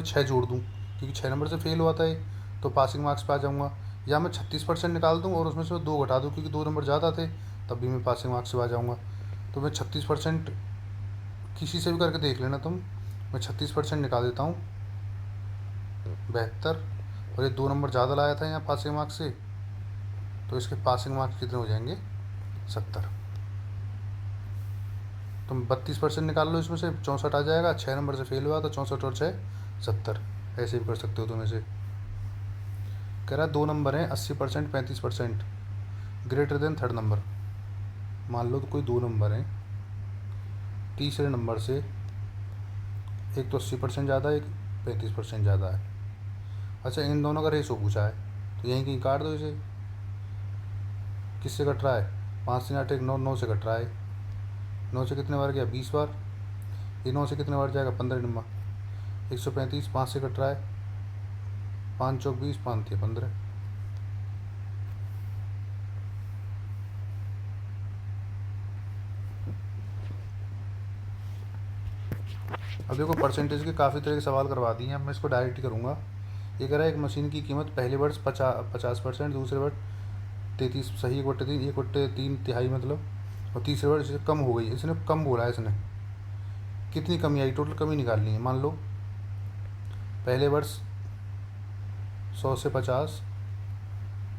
6 जोड़ दूँ, क्योंकि 6 नंबर से फेल हुआ था ये, तो पासिंग मार्क्स पे आ जाऊँगा। या मैं 36% निकाल दूँ और उसमें से 2 घटा दूँ, क्योंकि 2 नंबर ज़्यादा थे, तब भी मैं पासिंग मार्क्स से आ जाऊँगा। तो मैं 36%, किसी से भी करके देख लेना तुम, मैं 36% निकाल देता हूँ, 72, और ये 2 नंबर ज़्यादा लाया था यहाँ पासिंग मार्क्स से, तो इसके पासिंग मार्क्स कितने हो जाएंगे, 70। तुम 32% निकाल लो, इसमें से 64 आ जाएगा। 6 नंबर से फेल हुआ तो 64 और 6 70, ऐसे भी कर सकते हो तुम इसे। कह रहा है 2 नंबर हैं 80% 35%, ग्रेटर देन थर्ड नंबर। मान लो तो कोई 2 नंबर हैं, तीसरे नंबर से एक तो 80% ज़्यादा है, एक 35% ज़्यादा है। अच्छा, इन दोनों का रेशो पूछा है, तो यहीं कहीं काट दो इसे। किससे कट रहा है, 5 3 8 1 9, 9 से कट रहा है। 9 से कितने बार गया, 20 बार। ये 9 से कितने बार जाएगा, 15 नंबर। 135, 5 से कट रहा है, 5 चौक 20, 5 थे 15। अब देखो परसेंटेज के काफ़ी तरह के सवाल करवा दिए हैं, अब मैं इसको डायरेक्ट ही करूँगा। ये कह रहा है एक मशीन की कीमत पहले वर्ष 50%, दूसरे वर्ष 33 सही 1/3 1/3 तिहाई मतलब, और तीसरे वर्ष कम हो गई। इसने कम बोला है, इसने कितनी कमी आई, टोटल कमी निकालनी है। मान लो पहले वर्ष 100 से 50,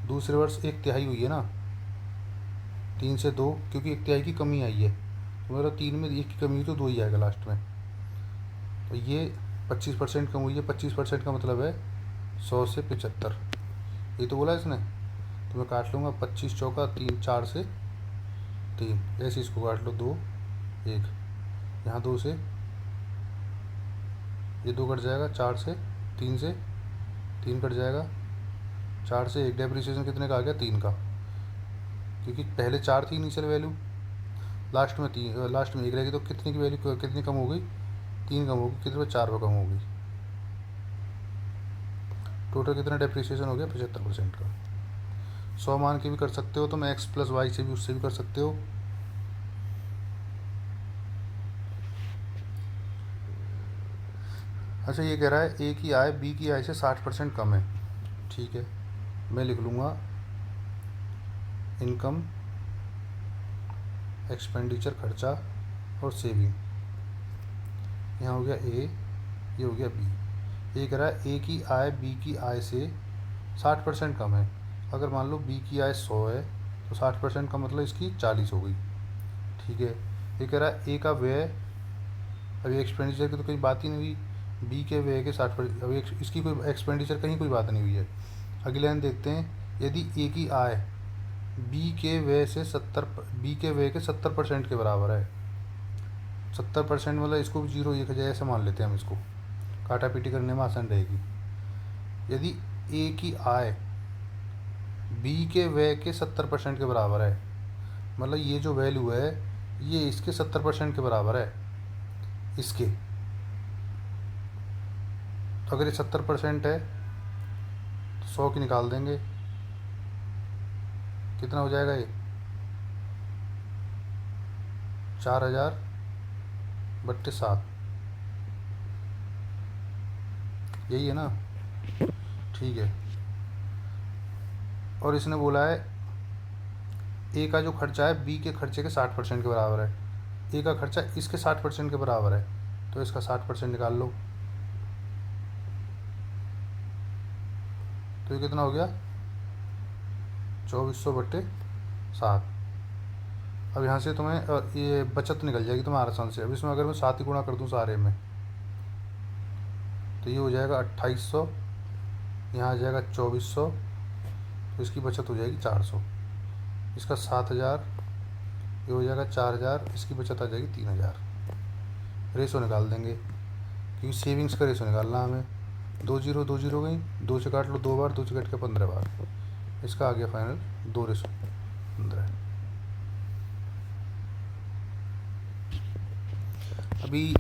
दूसरे वर्ष 1/3 हुई है ना, 3 से 2, क्योंकि 1/3 की कमी आई है, तो मेरा 3 में 1 की कमी हुई तो 2 ही आएगा लास्ट में। तो ये 25% कम हुई है। 25% का मतलब है 100 से 75, ये तो बोला इसने। तो मैं काट लूँगा 25 चौका 3, 4 से 3, ऐसे इसको काट लो 2 1, यहाँ 2 से ये 2 कट जाएगा, 4 से 3 कट जाएगा, 4 से 1, डेप्रिसिएशन कितने का आ गया 3 का, क्योंकि पहले 4 थी इनिशियल वैल्यू, लास्ट में 1 रहेगी, तो कितने की वैल्यू कितनी कम हो गई, 3 कम होगी, कितने 4 रुपये कम होगी। टोटल कितना डेप्रिसिएशन हो गया 75% का। 100 मान के भी कर सकते हो, तो मैं x + y से भी उससे भी कर सकते हो। अच्छा, ये कह रहा है ए की आय बी की आय से 60% कम है। ठीक है, मैं लिख लूँगा इनकम, एक्सपेंडिचर खर्चा और सेविंग। यहाँ हो गया ए, ये हो गया बी। ये कह रहा है ए की आय बी की आय से 60% कम है। अगर मान लो बी की आय 100 है, तो 60% का मतलब इसकी 40 हो गई। ठीक है, ये कह रहा है ए का व्यय, अभी एक्सपेंडिचर की तो कोई बात ही नहीं हुई, बी के व्यय के 60%, अभी इसकी कोई एक्सपेंडिचर कहीं कोई बात नहीं हुई है। अगले लाइन देखते हैं, यदि ए की आय बी के व्यय के 70% के बराबर है। 70% मतलब इसको 0 एक जगह ऐसे मान लेते हैं हम, इसको काटा पीटी करने में आसान रहेगी। यदि ए की आय बी के व्यय के 70% के बराबर है, मतलब ये जो वैल्यू है ये इसके 70% के बराबर है इसके। तो अगर ये 70% है तो 100 की निकाल देंगे, कितना हो जाएगा ये 4000/7, यही है ना। ठीक है, और इसने बोला है ए का जो खर्चा है बी के खर्चे के 60% के बराबर है। ए का खर्चा इसके 60% के बराबर है, तो इसका 60% निकाल लो, तो ये कितना हो गया 2400/7। अब यहाँ से तुम्हें ये बचत निकल जाएगी तुम्हें आसान से। अब इसमें अगर मैं 7 ही गुणा कर दूँ सारे में, तो ये हो जाएगा 2800, यहाँ आ जाएगा 2400, तो इसकी बचत हो जाएगी 400। इसका 7000, ये हो जाएगा 4000, इसकी बचत आ जाएगी 3000। रेशो निकाल देंगे, क्योंकि सेविंग्स का रेशो निकालना हमें। 2 0 2 0 गई, 2 से काट लो 2 बार, 2 से कट के 15 बार, इसका आ गया फाइनल 2:15। अभी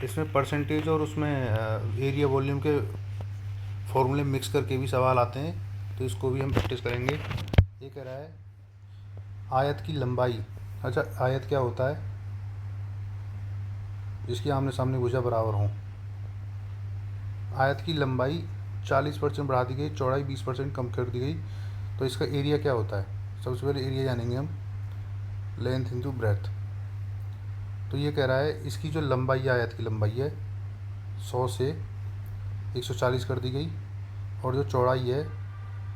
इसमें परसेंटेज और उसमें एरिया वॉल्यूम के फॉर्मूले मिक्स करके भी सवाल आते हैं, तो इसको भी हम प्रैक्टिस करेंगे। ये कह रहा है आयत की लंबाई। अच्छा, आयत क्या होता है, जिसकी आमने सामने भुजा बराबर हों। आयत की लंबाई 40% बढ़ा दी गई, चौड़ाई 20% कम कर दी गई, तो इसका एरिया क्या होता है। सबसे पहले एरिया जानेंगे हम, लेंथ इंटू ब्रेथ। तो ये कह रहा है इसकी जो लंबाई है, आयत की लंबाई है 100 से 140 कर दी गई, और जो चौड़ाई है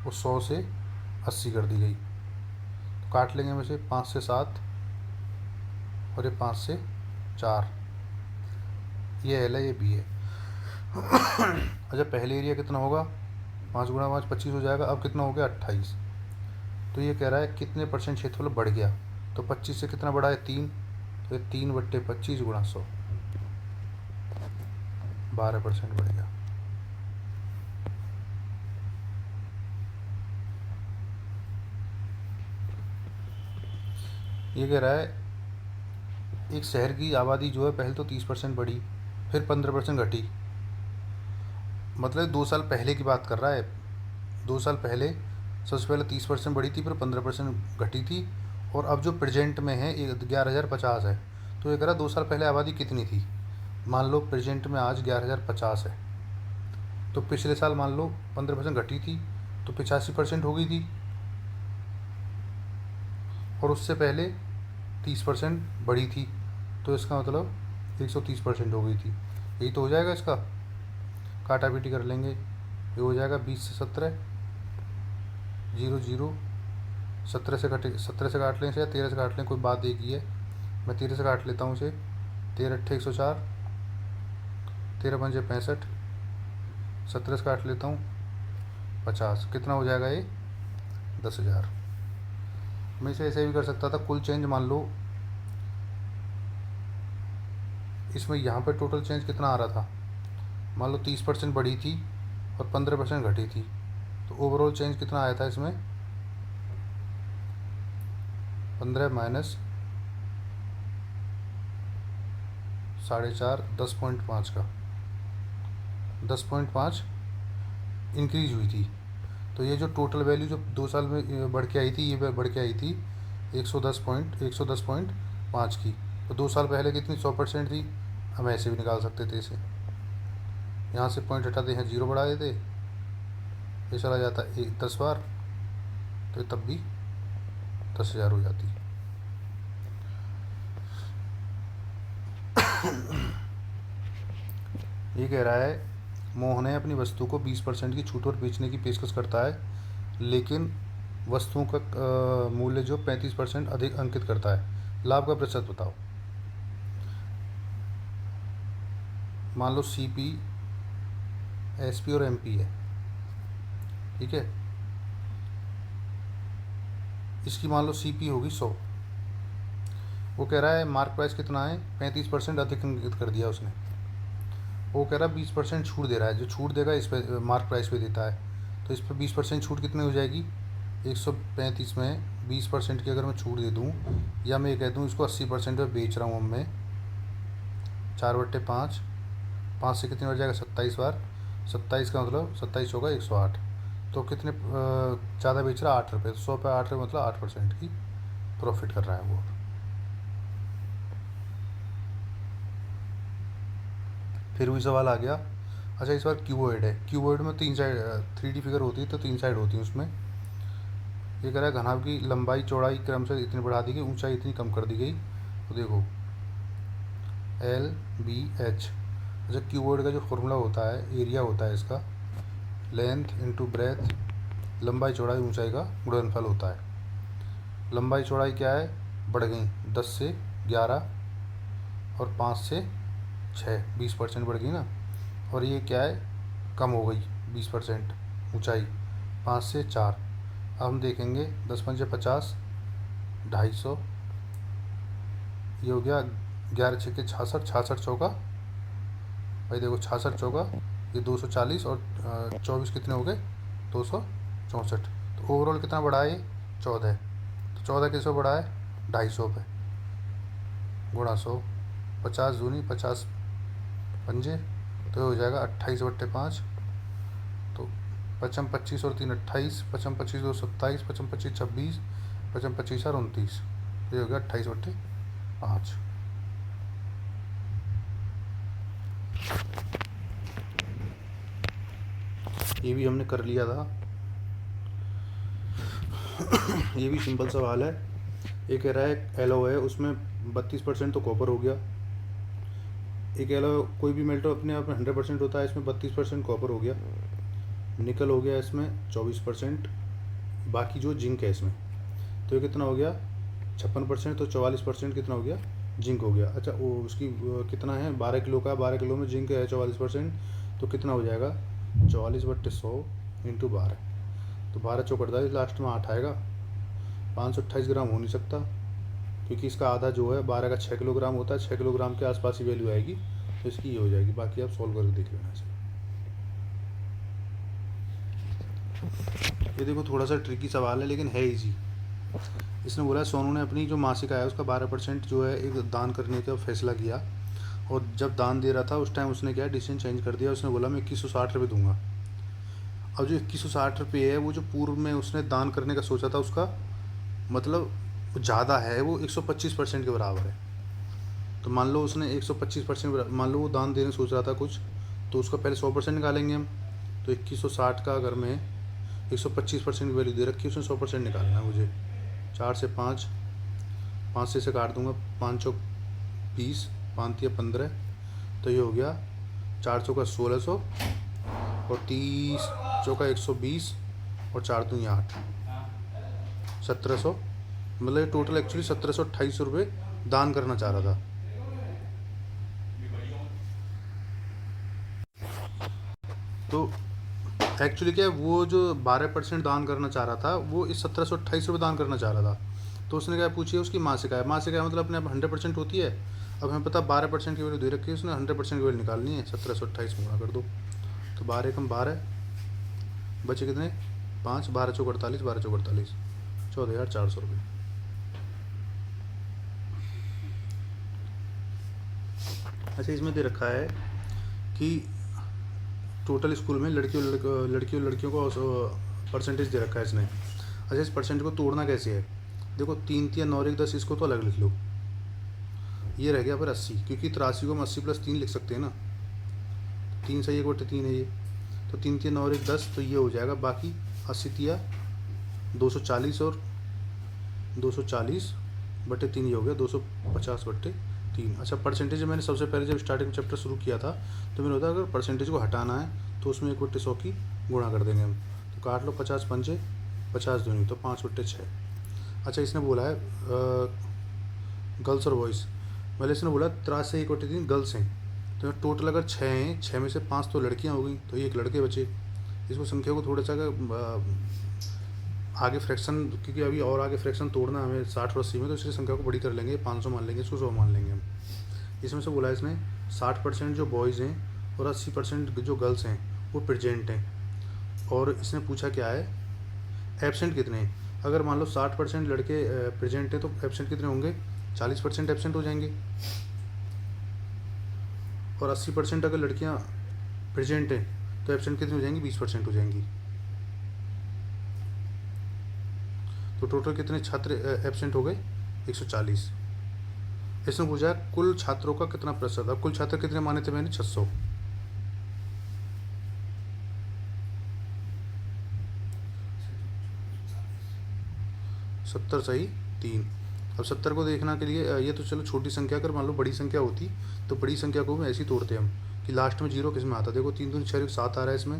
वो 100 से 80 कर दी गई। तो काट लेंगे में से 5 से 7 और ये 5 से 4, ये एल है, ये बी है। अच्छा, पहले एरिया कितना होगा, 5 × 5 25 हो जाएगा। अब कितना हो गया 28। तो ये कह रहा है कितने % क्षेत्रफल बढ़ गया, तो 25 से कितना बढ़ा है 3, तो ये 3/25 × 100, 12% बढ़ गया। ये कह रहा है एक शहर की आबादी जो है पहले तो 30% बढ़ी, फिर 15% घटी, मतलब 2 साल पहले की बात कर रहा है। 2 साल पहले सबसे पहले 30% बढ़ी थी, फिर 15% घटी थी, और अब जो प्रेजेंट में है 11,050 है। तो ये कह रहा 2 साल पहले आबादी कितनी थी, मान लो प्रेजेंट में आज 11,050 है, तो पिछले साल मान लो 15% घटी थी तो 85% हो गई थी, और उससे पहले 30% बढ़ी थी, तो इसका मतलब 130% हो गई थी। यही तो हो जाएगा इसका, काटा पीटी कर लेंगे। ये हो जाएगा 20 से 17, 0 0, 17 से कटे, 17 से काट लें इसे या 13 से काट लें, कोई बात एक ही है। मैं 13 से काट लेता हूँ इसे। 13 अट्ठे 104, 13 पंजे 65, 17 से काट लेता हूँ 50, कितना हो जाएगा ये 10,000। मैं इसे ऐसे भी कर सकता था, कुल चेंज मान लो इसमें यहाँ पर टोटल चेंज कितना आ रहा था, मान लो 30% बढ़ी थी और 15% घटी थी, तो ओवरऑल चेंज कितना आया था इसमें, 15 माइनस 4.5, 10.5 का 10.5 इंक्रीज हुई थी। तो ये जो टोटल वैल्यू जो 2 साल में बढ़ के आई थी, ये बढ़ के आई थी 110.5 की। तो 2 साल पहले कितनी 100% थी, हम ऐसे भी निकाल सकते थे इसे। यहाँ से पॉइंट हटाते हैं, 0 बढ़ा देते, ये चला जाता 10 बार, तो तब भी 10,000 हो जाती। ये कह रहा है मोहन अपनी वस्तु को 20% की छूट पर बेचने की पेशकश करता है, लेकिन वस्तुओं का मूल्य जो 35% अधिक अंकित करता है, लाभ का प्रतिशत बताओ। मान लो CP, SP और MP है, ठीक है। इसकी मान लो CP होगी 100, वो कह रहा है मार्क प्राइस कितना है, 35% अधिक अंकित कर दिया उसने। वो कह रहा है 20% छूट दे रहा है, जो छूट देगा इस पर मार्क प्राइस पे देता है, तो इस पर 20% छूट कितनी हो जाएगी, 135 में 20% की अगर मैं छूट दे दूँ, या मैं ये कह दूँ इसको 80% पे बेच रहा हूँ अब मैं, 4/5, 5 से कितनी बार जाएगा 27 बार, 27 का मतलब 27 होगा 108, तो कितने ज़्यादा बेच रहा है 8 रुपये, तो 100 पे 8 रुपये मतलब 8% की प्रॉफिट कर रहा है वो। फिर भी सवाल आ गया, अच्छा इस बार क्यूबॉइड है, क्यूबॉइड में 3 साइड 3D फिगर होती है, तो 3 साइड होती है उसमें। ये कह रहा है घनाभ की लंबाई चौड़ाई क्रमशः इतनी बढ़ा दी गई, ऊंचाई इतनी कम कर दी गई, तो देखो LBH। अच्छा क्यूबॉइड का जो फॉर्मूला होता है, एरिया होता है इसका, लेंथ इंटू ब्रेथ, लंबाई चौड़ाई ऊंचाई का गुणनफल होता है। लंबाई चौड़ाई क्या है, बढ़ गई 10 से 11 और 5 से 6, 20% बढ़ गई ना। और ये क्या है, कम हो गई 20% ऊंचाई, 5 से 4। अब हम देखेंगे 10 पंजे 50, 250, ये हो गया 11 छक्के 66, 66 चौका भाई देखो 66 चौका ये 240 और 24 कितने हो गए 264। तो ओवरऑल कितना बढ़ा है ये 14, तो 14 किसो बढ़ा है 250 पे गुणा 100, 50 दूनी 50 पंजे, तो हो जाएगा 28/5, तो 55 25 और 3 28, 55 25 2 27, 55 25 26, 55 25 और 29, तो ये हो गया 28/5। ये भी हमने कर लिया था। ये भी सिंपल सवाल है। ये कह रहा है एलो है, उसमें 32% तो कॉपर हो गया। एक एलो कोई भी मेटल अपने आप में 100% होता है, इसमें 32% कॉपर हो गया। निकल हो गया इसमें 24%, बाकी जो जिंक है इसमें, तो ये कितना हो गया 56%, तो 44% कितना हो गया जिंक हो गया। अच्छा वो उसकी कितना है 12 किलो का, 12 किलो में जिंक है 44%, तो कितना हो जाएगा 44/100 इंटू 12, तो 12 चौकड़ता है, लास्ट में 8 आएगा। 528 ग्राम हो नहीं सकता, क्योंकि इसका आधा जो है 12 का 6 किलोग्राम होता है, 6 किलोग्राम के आसपास ही वैल्यू आएगी, तो इसकी ये हो जाएगी। बाकी आप सॉल्व करके देख लेना इसे। ये देखो थोड़ा सा ट्रिकी सवाल है लेकिन है इजी। इसने बोला सोनू ने अपनी जो मासिक आय है उसका 12% जो है एक दान करने का फैसला किया, और जब दान दे रहा था उस टाइम उसने क्या डिसीजन चेंज कर दिया, उसने बोला मैं 2160 रुपये दूंगा। अब जो 2160 रुपये है वो जो पूर्व में उसने दान करने का सोचा था उसका मतलब ज़्यादा है, वो 125% के बराबर है। तो मान लो उसने 125%, मान लो वो दान देने सोच रहा था कुछ, तो उसका पहले 100% निकालेंगे हम। तो 2160 का अगर मैं 125% की वैल्यू दे रखी है, उसने 100% निकालना है मुझे। 4 से 5, 5 से इसे काट दूंगा, 5 चौक 20, 5 तिया 15, तो ये हो गया 4 चौका 1600 और 30 चौका 120 और 4 दूनी 8, 1700। मतलब टोटल एक्चुअली 1728 रुपये दान करना चाह रहा था। तो एक्चुअली क्या है, वो जो 12% दान करना चाह रहा था, वो इस 1728 रुपये दान करना चाह रहा था। तो उसने क्या पूछिए, उसकी मासिक आय। मासिक आय मतलब अपने आप 100% होती है। अब हमें पता 12% की वैल्यू दे रखी है, उसने 100% की वैल्यू निकालनी है। 1728 में गुणा कर दो, तो 12 कम 12, बचे कितने 5, 12 चौक 48, 12 चौक 48, 14,400 रुपये। अच्छा, इसमें दे रखा है कि टोटल स्कूल में लड़कियों को परसेंटेज दे रखा है इसने। अच्छा, इस परसेंटेज को तोड़ना कैसे है? देखो 3 तिया 9 1 10, इसको तो अलग लिख लो। ये रह गया फिर 80, क्योंकि 83 को हम 80+3 लिख सकते हैं ना। 3 सही 1/3 है ये, तो 3 तिया 9 1 10, तो ये हो जाएगा बाकी 80 तिया 240 और 240/3, ये हो गया 250/3। अच्छा, परसेंटेज मैंने सबसे पहले जब स्टार्टिंग चैप्टर शुरू किया था तो मैंने बताया अगर परसेंटेज को हटाना है तो उसमें 1/100 की गुणा कर देंगे हम। तो काट लो, 50 पंचे 50 दूनी, तो 5/6। अच्छा, इसने बोला है गर्ल्स और बॉयज़। पहले इसने बोला 83 से 1/3 गर्ल्स हैं, तो टोटल अगर 6 हैं, 6 में से 5 तो लड़कियां हो गई, तो एक लड़के बचे। इसको संख्या को थोड़ा सा आगे फ्रैक्शन, क्योंकि अभी और आगे फ्रैक्शन तोड़ना हमें 60 और 80 में, तो इसकी संख्या को बड़ी कर लेंगे। 500 मान लेंगे, इसको 100 मान लेंगे हम। इसमें से बोला है इसने 60% जो बॉयज़ हैं और 80% जो गर्ल्स हैं वो प्रेजेंट हैं। और इसने पूछा क्या है, एब्सेंट कितने हैं। अगर मान लो 60% लड़के प्रेजेंट हैं, तो एब्सेंट कितने होंगे? 40% एब्सेंट हो जाएंगे। और 80% अगर लड़कियां प्रेजेंट हैं तो एब्सेंट कितनी हो जाएंगी? 20% हो जाएंगी। तो टोटल कितने छात्र एब्सेंट हो गए? 140। इसने पूछा कुल छात्रों का कितना प्रतिशत था। कुल छात्र कितने माने थे मैंने? 600। सत्तर सही 3। अब 70 को देखना के लिए ये तो चलो छोटी संख्या, अगर मान लो बड़ी संख्या होती तो बड़ी संख्या को हम ऐसे ही तोड़ते हम कि लास्ट में जीरो किस में आता। देखो 3 दूनी 6 7 आ रहा है इसमें,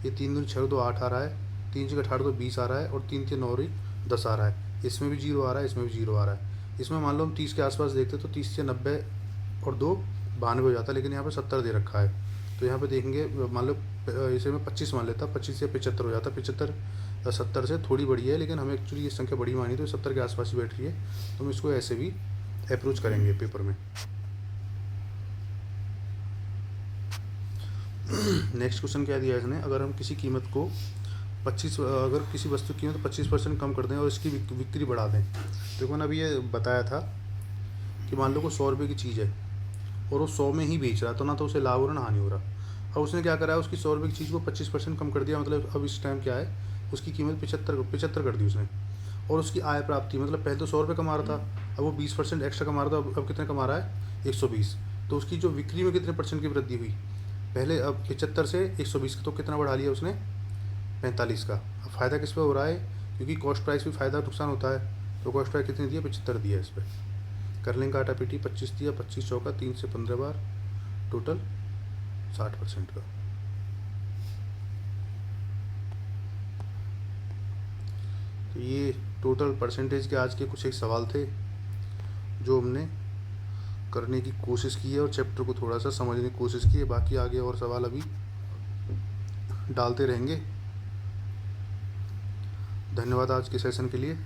ये 3 दूनी 6 2 8 आ रहा है, 3 6 18 तो 20 आ रहा है, और 3 3 9 10 आ रहा है। इसमें भी जीरो आ रहा है, इसमें भी जीरो आ रहा है। इसमें मान लो हम 30 के आसपास देखते तो 30 से 90 और 2 92 हो जाता, लेकिन यहाँ पर 70 दे रखा है। तो यहाँ पे देखेंगे, मान लो इसे मैं 25 मान लेता, 25 से 75 हो जाता। 75 70 से थोड़ी बड़ी है, लेकिन हमें एक्चुअली ये संख्या बड़ी मानी, तो 70 के आसपास ही बैठ रही है, तो हम इसको ऐसे भी अप्रोच करेंगे पेपर में। नेक्स्ट क्वेश्चन क्या दिया है इसने, अगर हम किसी कीमत को 25, अगर किसी वस्तु की कीमत 25% कम कर दें और इसकी बिक्री बढ़ा दें। देखो ना, अभी ये बताया था कि मान लो को 100 रुपये की चीज़ है और वो 100 में ही बेच रहा है, तो ना तो उसे लाभ हो रहा ना हानि हो रहा। अब उसने क्या करा है, उसकी 100 रुपये की चीज़ को 25% कम कर दिया, मतलब अब इस टाइम क्या है, उसकी कीमत 75 कर दी उसने। और उसकी आय प्राप्ति, मतलब पहले तो 100 रुपये कमा रहा था, अब वो 20% एक्स्ट्रा कमा रहा था, अब कितने कमा रहा है? 120। तो उसकी जो बिक्री में कितने % की वृद्धि हुई? पहले अब 75 से 120, तो कितना बढ़ा लिया उसने? 45 का। अब फ़ायदा किस पे हो रहा है? क्योंकि कॉस्ट प्राइस भी फ़ायदा नुकसान होता है, तो कॉस्ट प्राइस कितनी दिया? 75 दिया इस पर। कर लेंगे आटा पीटी, 25 दिया, 25 चौका 3 से 15 बार, टोटल 60% का। तो ये टोटल परसेंटेज के आज के कुछ एक सवाल थे जो हमने करने की कोशिश की है और चैप्टर को थोड़ा सा समझने की कोशिश की है। बाकी आगे और सवाल अभी डालते रहेंगे। धन्यवाद आज के सेशन के लिए।